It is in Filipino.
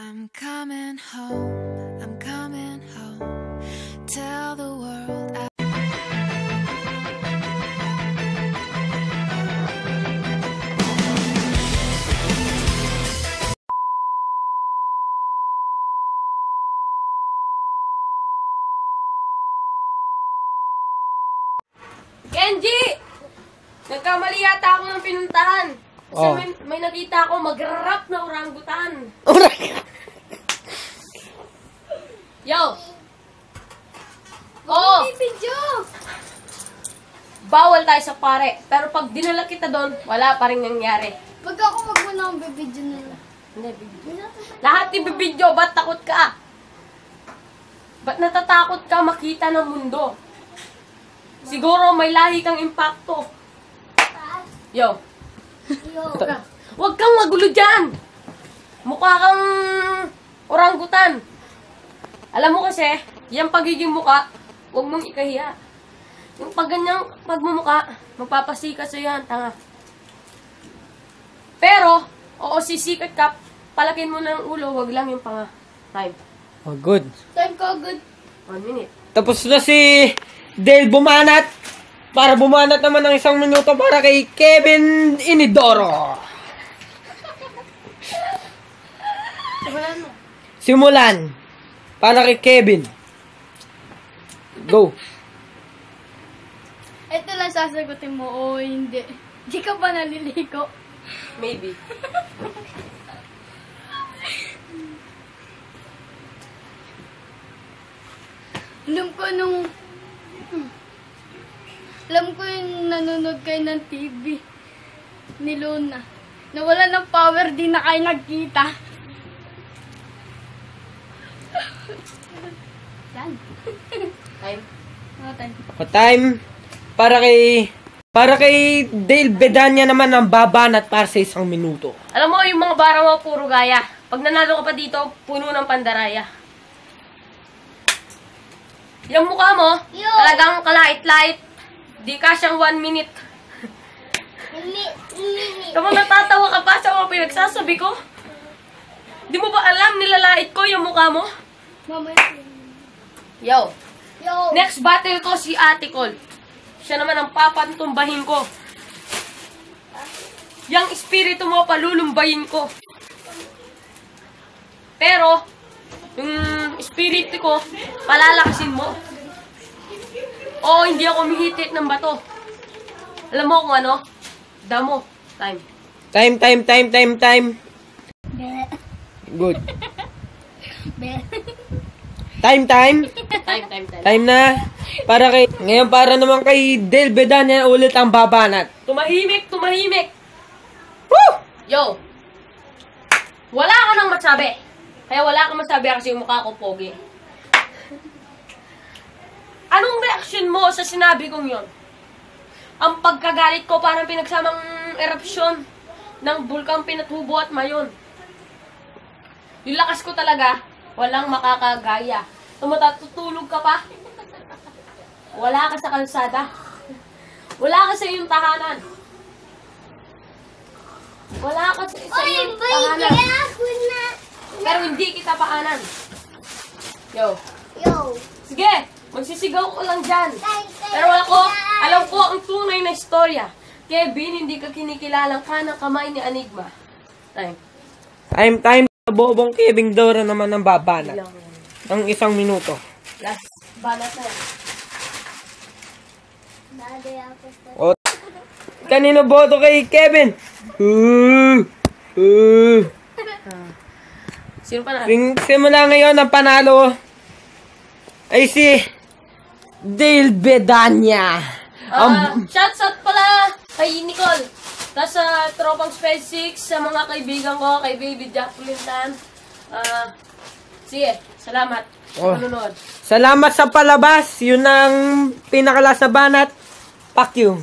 I'm coming home, I'm coming home. Tell the world Kenji! Nagkamali yata ako ng pinuntahan. Kasi may nakita ako mag-rap na orangutan. Yo! Oo! Bawal tayo sa pare. Pero pag dinala kita doon, wala pa rin nangyari. Pag ako magmuna ang bibidyo nila. Hindi, video. Lahat ibibidyo, ba't takot ka? Ba't natatakot ka makita ng mundo? Siguro may lahi kang impacto. Yo. Huwag kang magulo dyan. Mukha kang orangutan. Alam mo kasi, yung pagiging mukha, huwag mong ikahiya. Yung pag ganyang pagmumukha, magpapasikat sa'yo yan, tanga. Pero, oo, sisikat ka, palakin mo ng ulo, wag lang yung panga. Time. Oh, good. Time ko, good. 1 minute. Tapos na si Dale bumanat. Para bumanat naman ng 1 minuto para kay Kevin Inidoro. Simulan. Para kay Kevin. Go. Ito lang sasagutin mo o hindi. Di ka ba naliligo? Maybe. Alam ko yung nanonood kayo ng TV ni Luna. Nawala ng power, di na kayo nagkita. Yan. Time. Time. Time. Para kay Dale Bedanya naman ang babanat para sa 1 minuto. Alam mo, yung mga bara mo, puro gaya. Pag nanalo ka pa dito, puno ng pandaraya. Yung mukha mo, talagang kalait-lait. Di ka siyang 1 minute. Kapag natatawa ka pa sa mga pinagsasabi ko, di mo ba alam nilalait ko yung mukha mo? Yo. Next battle ko si Ate Col. Siya naman ang papantumbahin ko. Yang espiritu mo palulumbayin ko. Pero, yung espiritu ko, palalakasin mo. Oo, hindi ako mihitit ng bato. Alam mo kung ano? Damo. Time. Time. Good. Time. Time na. Ngayon para naman kay Dale Bedanya ulit ang babanat. Tumahimik. Woo! Yo. Wala ka nang masabi. Kaya wala kang masabi kasi yung mukha ko pogi. Anong reaction mo sa sinabi kong yon? Ang pagkagalit ko parang pinagsamang erupsyon ng bulkang Pinatubo at Mayon. Yung lakas ko talaga, walang makakagaya. Tumatutulog ka pa. Wala ka sa kalsada. Wala ka sa iyong tahanan. Wala ka sa iyong tahanan. Pero hindi kita paanan. Yo. Sige, magsisigaw ko lang dyan. Pero alam ko ang tunay na istorya. Kevin, hindi ka kinikilalang kanang kamay ni Enigma. Time. Bobong Kevin Doro naman ang babanat. Ang 1 minuto. Last, banat na yan. O, kanino boto kay Kevin? Sino pa na? Simula ngayon ang panalo ay si Dale Bedanya. Shouts out pala kay Nicole. Tapos sa tropang Space 6, sa mga kaibigan ko, kay Baby Jacqueline Tan. Sige, salamat. Panunod. Salamat sa palabas. Yun ang pinakalas na banat. Fuck you.